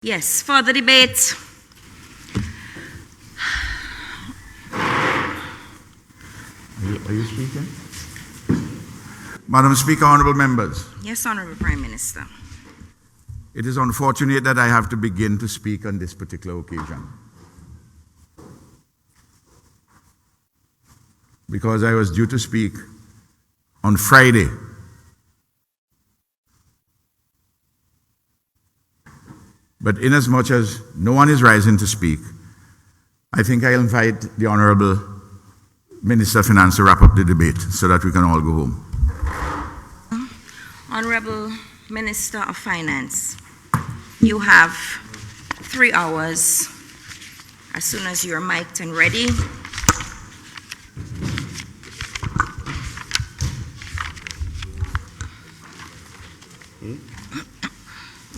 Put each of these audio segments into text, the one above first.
Yes, for the debate. Are you speaking? Madam Speaker, honorable members. Yes, Honorable Prime Minister. It is unfortunate that I have to begin to speak on this particular occasion, because I was due to speak on Friday. But inasmuch as no one is rising to speak, I think I'll invite the Honorable Minister of Finance to wrap up the debate so that we can all go home. Honorable Minister of Finance, you have 3 hours as soon as you're mic'd and ready.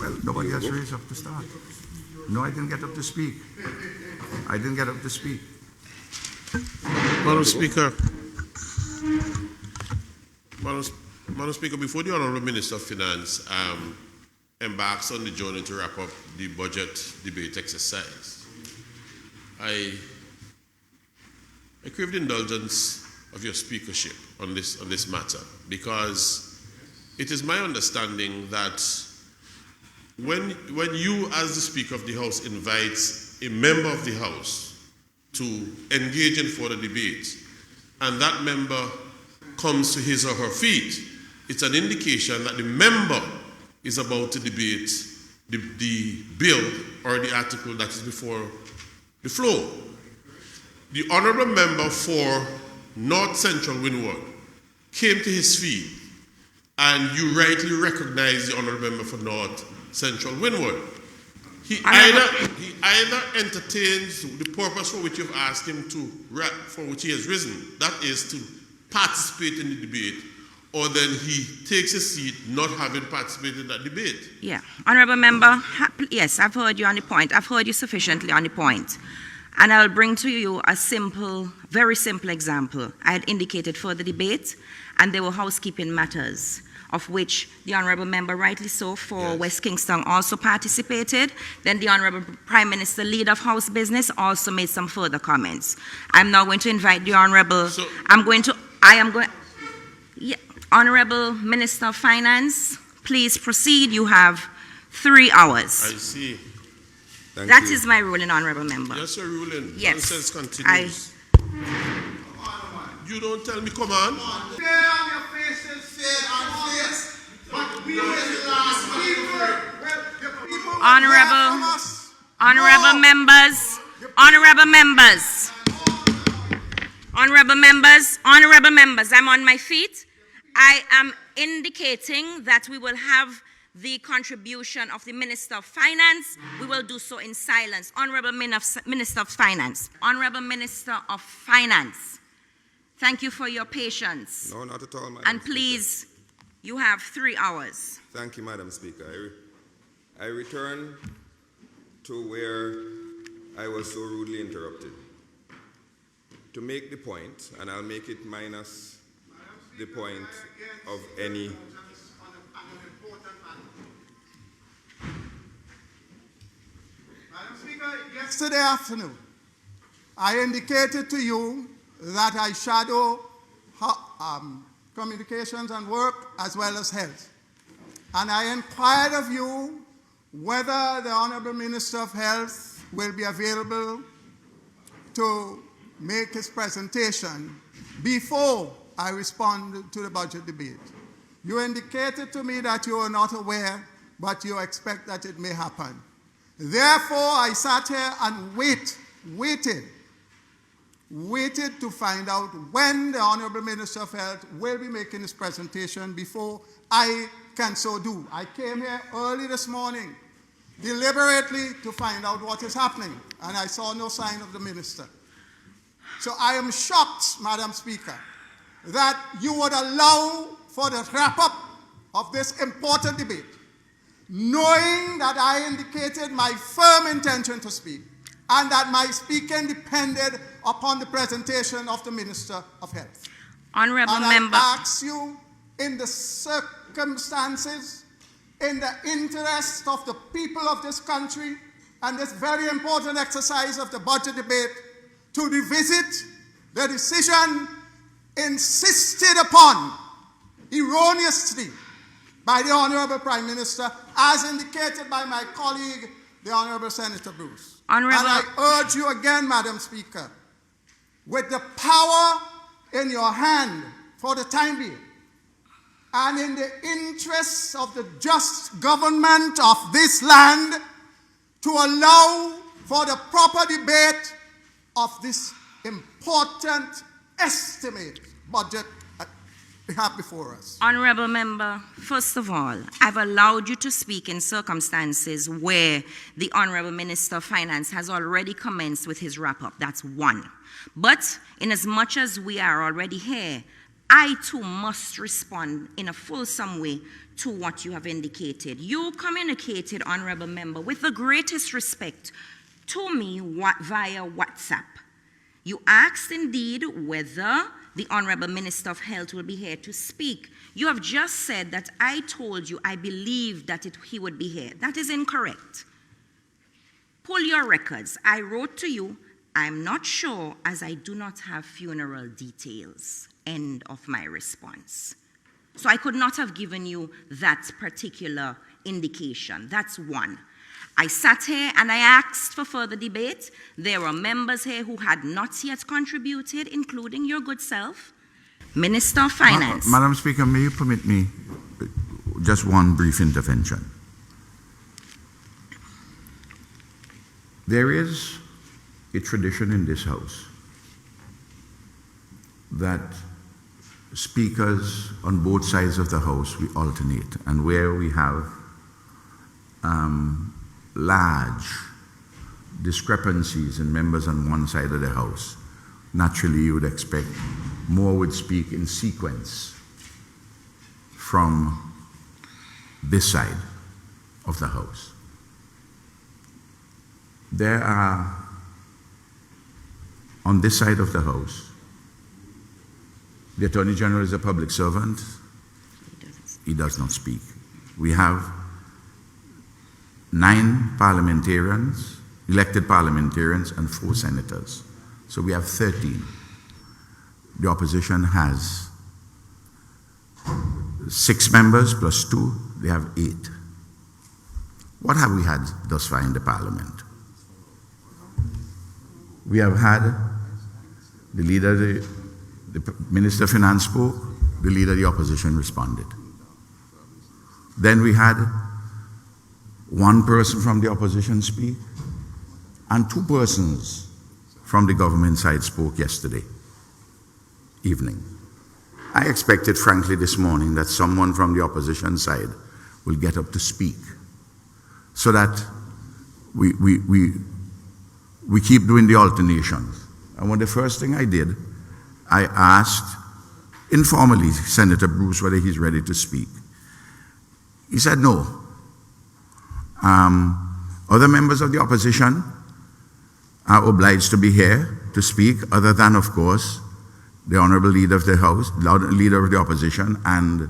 Well, nobody has raised up to start. No, I didn't get up to speak. I didn't get up to speak. Madam Speaker, Madam Speaker, before the Honourable Minister of Finance embarks on the journey to wrap up the budget debate exercise, I crave the indulgence of your speakership on this matter, because it is my understanding that when you, as the Speaker of the House, invites a member of the House to engage in further debate, and that member comes to his or her feet, it's an indication that the member is about to debate the bill or the article that is before the floor. The honourable member for North Central Windward came to his feet, and you rightly recognize the honourable member for North Central Windward. He either entertains the purpose for which you've asked him to, for which he has risen, that is to participate in the debate, or then he takes his seat not having participated in that debate. Yeah, Honourable Member, yes, I've heard you on the point. I've heard you sufficiently on the point. And I'll bring to you a simple, very simple example. I had indicated for the debate, and there were housekeeping matters, of which the Honourable Member, rightly so, for West Kingston also participated. Then the Honourable Prime Minister, Leader of House Business, also made some further comments. I'm now going to invite the Honourable, Honourable Minister of Finance, please proceed. You have 3 hours. I see. That is my ruling, Honourable Member. Yes, your ruling. Yes. Nonsense continues. You don't tell me, come on. Honourable members, I'm on my feet. I am indicating that we will have the contribution of the Minister of Finance. We will do so in silence. Honourable Minister of Finance. Honourable Minister of Finance, thank you for your patience. No, not at all, Madam And Speaker. please, you have 3 hours. Thank you, Madam Speaker. I return to where I was so rudely interrupted to make the point, and I'll make it minus the point of any. Madam Speaker, yesterday afternoon, I indicated to you that I shadow communications and work as well as health. And I inquired of you whether the Honourable Minister of Health will be available to make his presentation before I respond to the budget debate. You indicated to me that you are not aware, but you expect that it may happen. Therefore, I sat here and waited to find out when the Honourable Minister of Health will be making his presentation before I can so do. I came here early this morning, deliberately to find out what is happening, and I saw no sign of the Minister. So I am shocked, Madam Speaker, that you would allow for the wrap-up of this important debate, knowing that I indicated my firm intention to speak, and that my speaking depended upon the presentation of the Minister of Health. Honourable Member. I ask you, in the circumstances in the interest of the people of this country and this very important exercise of the budget debate, to revisit the decision insisted upon erroneously by the Honorable Prime Minister, as indicated by my colleague, the Honorable Senator Bruce. Honorable. And I urge you again, Madam Speaker, with the power in your hand for the time being, and in the interests of the just government of this land, to allow for the proper debate of this important estimate budget we have before us. Honorable Member, first of all, I've allowed you to speak in circumstances where the Honorable Minister of Finance has already commenced with his wrap-up. That's one. But in as much as we are already here, I too must respond in a fulsome way to what you have indicated. You communicated, Honorable Member, with the greatest respect to me via WhatsApp. You asked indeed whether the Honorable Minister of Health will be here to speak. You have just said that I told you I believed that he would be here. That is incorrect. Pull your records. I wrote to you, I'm not sure, as I do not have funeral details. End of my response. So I could not have given you that particular indication. That's one. I sat here and I asked for further debate. There were members here who had not yet contributed, including your good self, Minister of Finance. Madam Speaker, may you permit me just one brief intervention? There is a tradition in this House that speakers on both sides of the House, we alternate, and where we have large discrepancies in members on one side of the House, naturally you would expect more would speak in sequence from this side of the House. There are, on this side of the House, the Attorney General is a public servant. He does not speak. We have 9 parliamentarians, elected parliamentarians, and 4 senators. So we have 13. The opposition has 6 members plus 2, they have 8. What have we had thus far in the parliament? We have had the leader, the Minister of Finance spoke, the leader of the opposition responded. Then we had one person from the opposition speak, and 2 persons from the government side spoke yesterday evening. I expected, frankly, this morning that someone from the opposition side will get up to speak, so that we keep doing the alternations. And the first thing I did, I asked informally Senator Bruce whether he's ready to speak. He said no. Other members of the opposition are obliged to be here to speak, other than, of course, the Honorable Leader of the House, Leader of the Opposition, and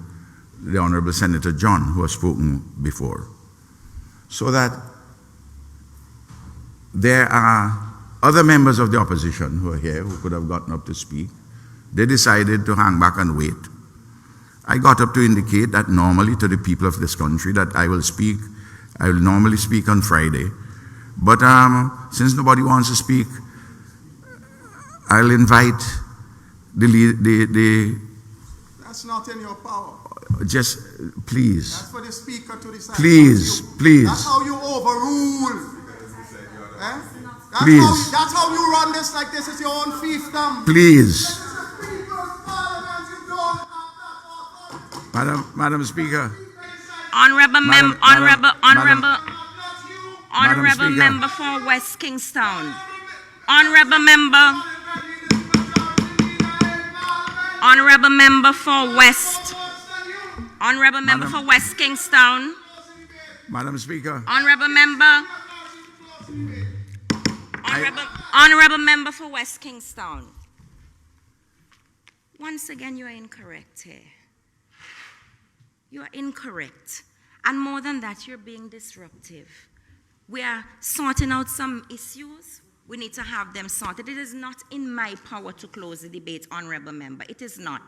the Honorable Senator John, who has spoken before. So that there are other members of the opposition who are here who could have gotten up to speak. They decided to hang back and wait. I got up to indicate that normally to the people of this country that I will speak. I will normally speak on Friday. But since nobody wants to speak, I'll invite the That's not in your power. just please. That's for the speaker to decide. Please, please. That's how you overrule. Please. That's how you run this like this is your own fiefdom. Please. This is the people's parliament. You don't have that authority. Madam Speaker. Honorable Speaker. Member for West Kingstown. Honorable Member. Honorable Member for West. Honorable Member for West Kingstown. Madam Speaker. Honorable Member. Honorable Member for West Kingstown. Once again, you are incorrect here. You are incorrect. And more than that, you're being disruptive. We are sorting out some issues. We need to have them sorted. It is not in my power to close the debate, honorable member. It is not.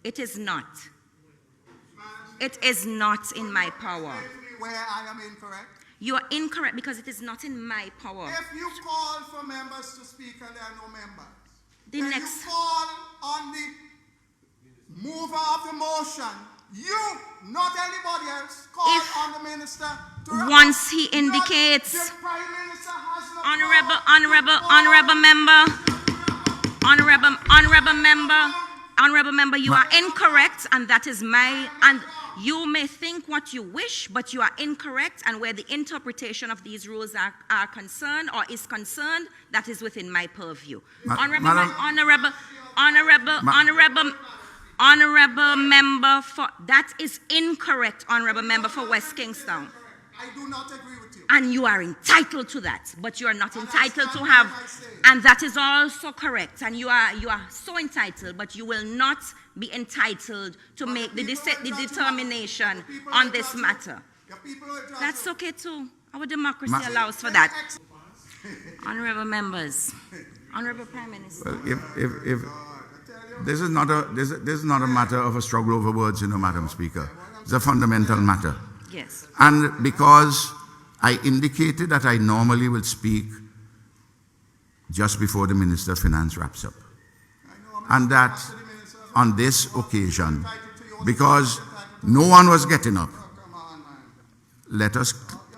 It is not. It is not in my power. Where I am incorrect. You are incorrect because it is not in my power. If you call for members to speak and there are no members, The then next- you call on the mover of the motion. You, not anybody else, call If on the minister to once he indicates, the Prime Minister has no honorable member, you are incorrect, and that is and you may think what you wish, but you are incorrect, and where the interpretation of these rules are concerned or is concerned, that is within my purview. Honorable member that is incorrect, honorable member for West Kingstown. I do not agree with you. And you are entitled to that, but you are not entitled to have, and that is also correct, and you are so entitled, but you will not be entitled to make the determination on this matter. That's okay too. Our democracy allows for that. Honorable members, honorable Prime Minister. Well, if this is not a matter of a struggle over words, Madam Speaker. It's a fundamental matter. Yes. And because I indicated that I normally will speak just before the Minister of Finance wraps up. And that on this occasion, because no one was getting up,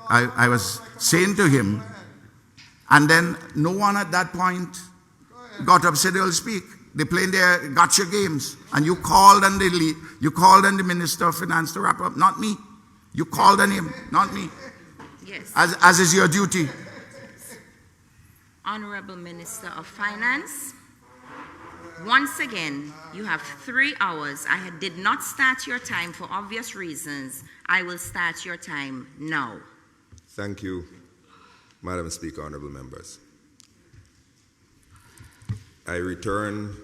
I was saying to him, and then no one at that point got up, said they'll speak. They playing their gotcha games. And you called on the Minister of Finance to wrap up, not me. You called on him, not me. Yes. As is your duty. Honorable Minister of Finance, once again, you have 3 hours. I did not start your time for obvious reasons. I will start your time now. Thank you, Madam Speaker, honorable members. I return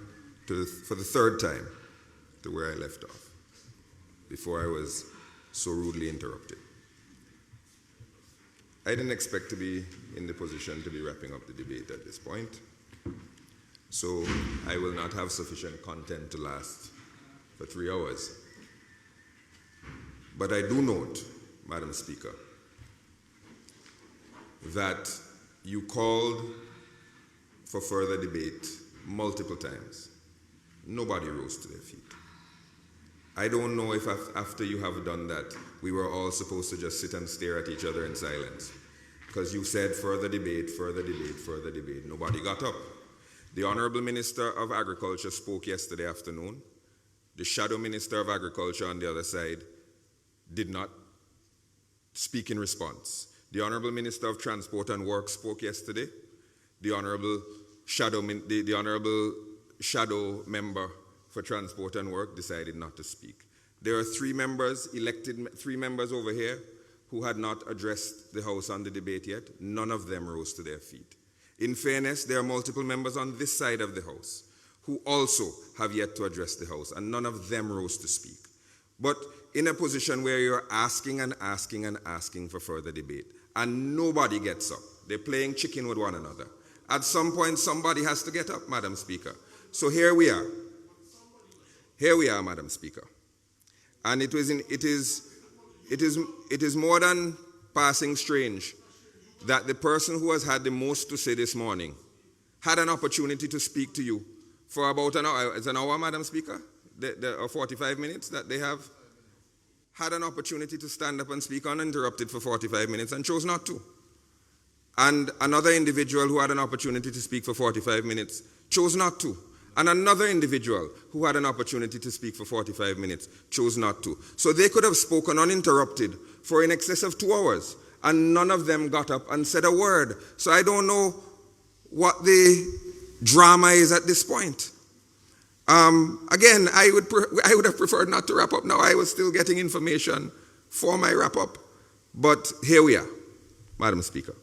for the third time to where I left off before I was so rudely interrupted. I didn't expect to be in the position to be wrapping up the debate at this point, so I will not have sufficient content to last for 3 hours. But I do note, Madam Speaker, that you called for further debate multiple times. Nobody rose to their feet. I don't know if after you have done that, we were all supposed to just sit and stare at each other in silence. Because you said further debate, further debate, further debate. Nobody got up. The Honorable Minister of Agriculture spoke yesterday afternoon. The Shadow Minister of Agriculture on the other side did not speak in response. The Honorable Minister of Transport and Works spoke yesterday. The Honorable Shadow Member for Transport and Work decided not to speak. There are 3 members, elected 3 members over here, who had not addressed the House on the debate yet. None of them rose to their feet. In fairness, there are multiple members on this side of the House who also have yet to address the House, and none of them rose to speak. But in a position where you're asking and asking and asking for further debate, and nobody gets up, they're playing chicken with one another. At some point, somebody has to get up, Madam Speaker. So here we are. Here we are, Madam Speaker. And it is more than passing strange that the person who has had the most to say this morning had an opportunity to speak to you for about an hour. It's an hour, Madam Speaker, or 45 minutes that they have had an opportunity to stand up and speak uninterrupted for 45 minutes and chose not to. And another individual who had an opportunity to speak for 45 minutes chose not to. And another individual who had an opportunity to speak for 45 minutes chose not to. So they could have spoken uninterrupted for in excess of 2 hours, and none of them got up and said a word. So I don't know what the drama is at this point. Again, I would have preferred not to wrap up now. I was still getting information for my wrap up. But here we are, Madam Speaker.